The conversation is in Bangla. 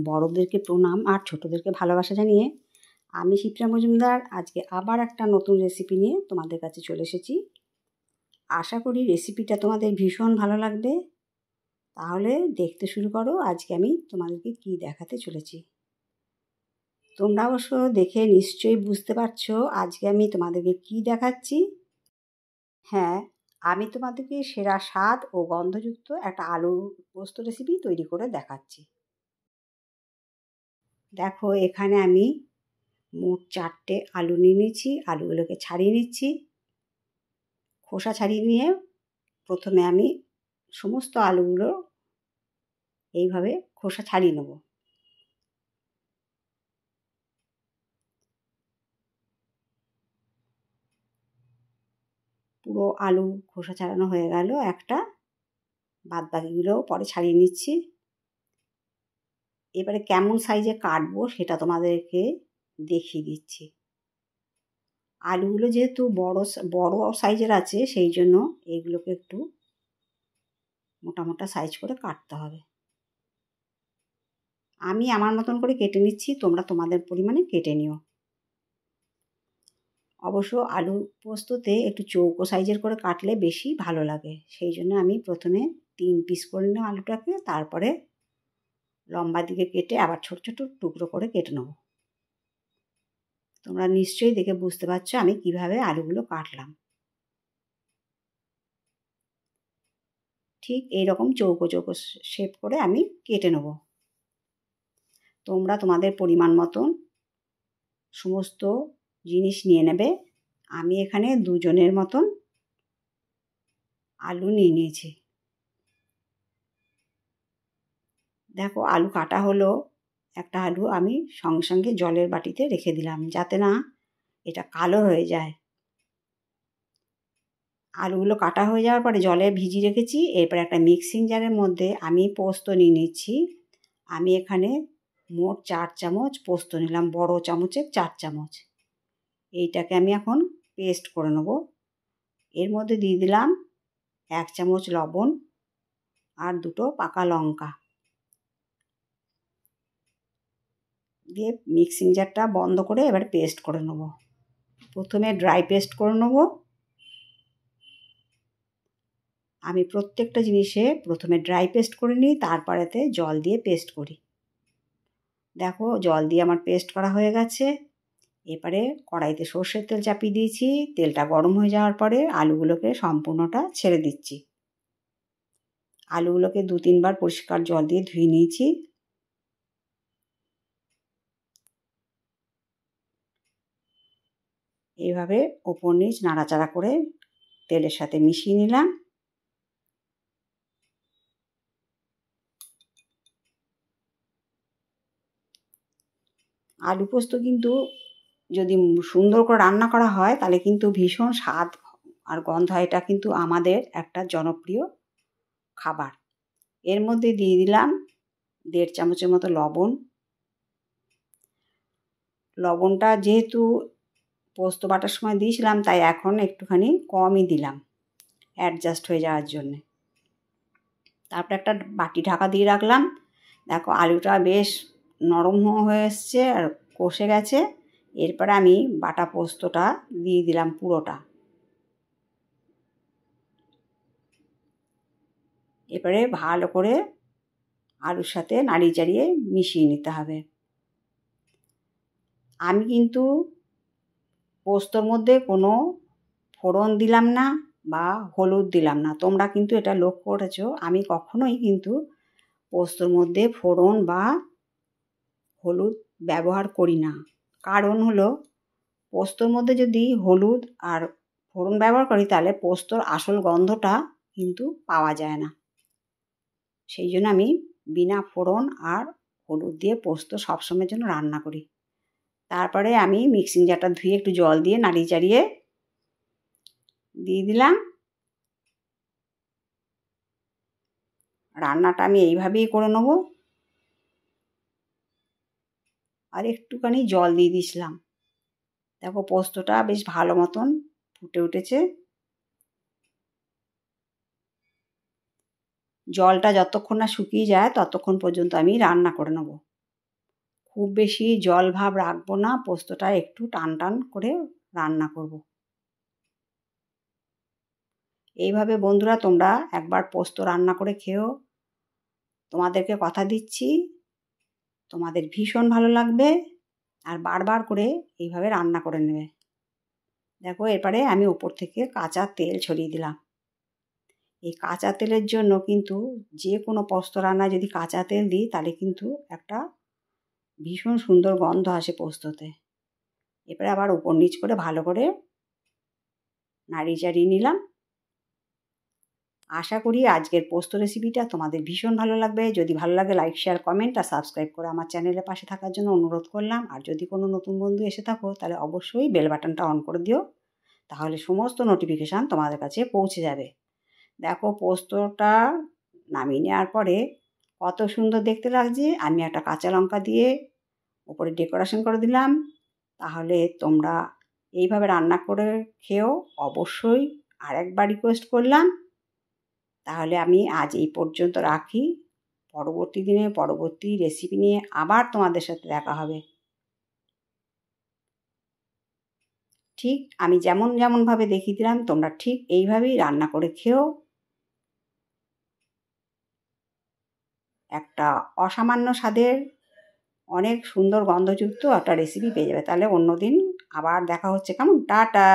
বড়দেরকে প্রণাম আর ছোটদেরকে ভালোবাসা জানিয়ে আমি শিপ্রা মজুমদার আজকে আবার একটা নতুন রেসিপি নিয়ে তোমাদের কাছে চলে এসেছি। আশা করি রেসিপিটা তোমাদের ভীষণ ভালো লাগবে। তাহলে দেখতে শুরু করো। আজকে আমি তোমাদেরকে কি দেখাতে চলেছি। তোমরা অবশ্য দেখে নিশ্চয়ই বুঝতে পারছো আজকে আমি তোমাদেরকে কি দেখাচ্ছি। হ্যাঁ, আমি তোমাদেরকে সেরা স্বাদ ও গন্ধযুক্ত একটা আলু পোস্ত রেসিপি তৈরি করে দেখাচ্ছি। দেখো, এখানে আমি মোট 4টে আলু নিয়ে নিচ্ছি। আলুগুলোকে ছাড়িয়ে নিচ্ছি। খোসা ছাড়িয়ে নিয়ে প্রথমে আমি সমস্ত আলুগুলো এইভাবে খোসা ছাড়িয়ে নেব। পুরো আলু খোসা ছাড়ানো হয়ে গেল একটা, বাদ বাকিগুলোও পরে ছাড়িয়ে নিচ্ছি। এবারে কেমন সাইজে কাটবো সেটা তোমাদেরকে দেখিয়ে দিচ্ছি। আলুগুলো যেহেতু বড় সাইজের আছে, সেই জন্য এইগুলোকে একটু মোটা মোটা সাইজ করে কাটতে হবে। আমি আমার মতন করে কেটে নিচ্ছি, তোমরা তোমাদের পরিমাণে কেটে নিও। অবশ্য আলু পোস্ততে একটু চৌকো সাইজের করে কাটলে বেশি ভালো লাগে, সেই জন্য আমি প্রথমে 3 পিস করে নিলাম আলুটাকে, তারপরে লম্বা দিকে কেটে আবার ছোট ছোট টুকরো করে কেটে নেব। তোমরা নিশ্চয়ই দেখে বুঝতে পারছো আমি কিভাবে আলুগুলো কাটলাম। ঠিক এইরকম চৌকো চৌকো শেপ করে আমি কেটে নেব। তোমরা তোমাদের পরিমাণ মতন সমস্ত জিনিস নিয়ে নেবে। আমি এখানে 2 জনের মতন আলু নিয়ে নিয়েছি। দেখো, আলু কাটা হলো। একটা আলু আমি সঙ্গে সঙ্গে জলের বাটিতে রেখে দিলাম, যাতে না এটা কালো হয়ে যায়। আলুগুলো কাটা হয়ে যাওয়ার পরে জলে ভিজিয়ে রেখেছি। এরপর একটা মিক্সিং জারের মধ্যে আমি পোস্ত নিয়ে নিচ্ছি। আমি এখানে মোট 4 চামচ পোস্ত নিলাম, বড় চামচের 4 চামচ। এইটাকে আমি এখন পেস্ট করে নেব। এর মধ্যে দিয়ে দিলাম 1 চামচ লবণ আর 2টো পাকা লঙ্কা দিয়ে মিক্সিং জারটা বন্ধ করে এবার পেস্ট করে নেব। প্রথমে ড্রাই পেস্ট করে নেব। আমি প্রত্যেকটা জিনিসে প্রথমে ড্রাই পেস্ট করে নিই, তারপরেতে জল দিয়ে পেস্ট করি। দেখো, জল দিয়ে আমার পেস্ট করা হয়ে গেছে। এবারে কড়াইতে সর্ষের তেল চাপিয়ে দিয়েছি। তেলটা গরম হয়ে যাওয়ার পরে আলুগুলোকে সম্পূর্ণটা ছেড়ে দিচ্ছি। আলুগুলোকে 2-3 বার পরিষ্কার জল দিয়ে ধুয়ে নিয়েছি। এইভাবে ওপর নিচ নাড়াচাড়া করে তেলের সাথে মিশিয়ে নিলাম। আলু পোস্ত কিন্তু যদি সুন্দর করে রান্না করা হয় তাহলে কিন্তু ভীষণ স্বাদ আর গন্ধ হয়। এটা কিন্তু আমাদের একটা জনপ্রিয় খাবার। এর মধ্যে দিয়ে দিলাম 1.5 চামচের মতো লবণ। লবণটা যেহেতু পোস্ত বাটার সময় দিয়েছিলাম, তাই এখন একটুখানি কমই দিলাম অ্যাডজাস্ট হয়ে যাওয়ার জন্যে। তারপর একটা বাটি ঢাকা দিয়ে রাখলাম। দেখো, আলুটা বেশ নরম হয়ে এসছে আর কষে গেছে। এরপরে আমি বাটা পোস্তটা দিয়ে দিলাম পুরোটা। এবারে ভালো করে আলুর সাথে নাড়িয়ে চাড়িয়ে মিশিয়ে নিতে হবে। আমি কিন্তু পোস্তর মধ্যে কোনো ফোড়ন দিলাম না বা হলুদ দিলাম না। তোমরা কিন্তু এটা লক্ষ্য করেছো, আমি কখনোই কিন্তু পোস্তর মধ্যে ফোড়ন বা হলুদ ব্যবহার করি না। কারণ হলো, পোস্তর মধ্যে যদি হলুদ আর ফোড়ন ব্যবহার করি তাহলে পোস্তর আসল গন্ধটা কিন্তু পাওয়া যায় না। সেই জন্য আমি বিনা ফোড়ন আর হলুদ দিয়ে পোস্ত সবসময়ের জন্য রান্না করি। তারপরে আমি মিক্সিং জারটা ধুয়ে একটু জল দিয়ে নাড়িয়ে চাড়িয়ে দিয়ে দিলাম। রান্নাটা আমি এইভাবেই করে নেব। আর একটুখানি জল দিয়ে দিয়েছিলাম। দেখো, পোস্তটা বেশ ভালো মতন ফুটে উঠেছে। জলটা যতক্ষণ না শুকিয়ে যায় ততক্ষণ পর্যন্ত আমি রান্না করে নেব। খুব বেশি জল ভাব রাখবো না, পোস্তটা একটু টান টান করে রান্না করব। এইভাবে বন্ধুরা তোমরা একবার পোস্ত রান্না করে খেও, তোমাদেরকে কথা দিচ্ছি তোমাদের ভীষণ ভালো লাগবে, আর বারবার করে এইভাবে রান্না করে নেবে। দেখো এবারে আমি ওপর থেকে কাঁচা তেল ছড়িয়ে দিলাম। এই কাঁচা তেলের জন্য কিন্তু যে কোনো পোস্ত রান্নায় যদি কাঁচা তেল দিই তাহলে কিন্তু একটা ভীষণ সুন্দর গন্ধ আসে পোস্ততে। এবারে আবার উপর নিচ করে ভালো করে নাড়িয়ে চাড়িয়ে নিলাম। আশা করি আজকের পোস্ত রেসিপিটা তোমাদের ভীষণ ভালো লাগবে। যদি ভালো লাগে লাইক, শেয়ার, কমেন্ট আর সাবস্ক্রাইব করে আমার চ্যানেলের পাশে থাকার জন্য অনুরোধ করলাম। আর যদি কোনো নতুন বন্ধু এসে থাকো তাহলে অবশ্যই বেল বাটনটা অন করে দিও, তাহলে সমস্ত নোটিফিকেশান তোমাদের কাছে পৌঁছে যাবে। দেখো পোস্তটা নামিয়ে নেওয়ার পরে কত সুন্দর দেখতে লাগছে। আমি একটা কাঁচা লঙ্কা দিয়ে উপরে ডেকোরেশন করে দিলাম। তাহলে তোমরা এইভাবে রান্না করে খেও অবশ্যই। আরেকবার রিকোয়েস্ট করলাম। তাহলে আমি আজ এই পর্যন্ত রাখি। পরবর্তী দিনে পরবর্তী রেসিপি নিয়ে আবার তোমাদের সাথে দেখা হবে। ঠিক আমি যেমনভাবে দেখিয়ে দিলাম তোমরা ঠিক এইভাবেই রান্না করে খেও। একটা অসামান্য স্বাদের অনেক সুন্দর গন্ধযুক্ত একটা রেসিপি পেয়ে যাবে। তাহলে অন্যদিন আবার দেখা হচ্ছে, কেমন? টাটা।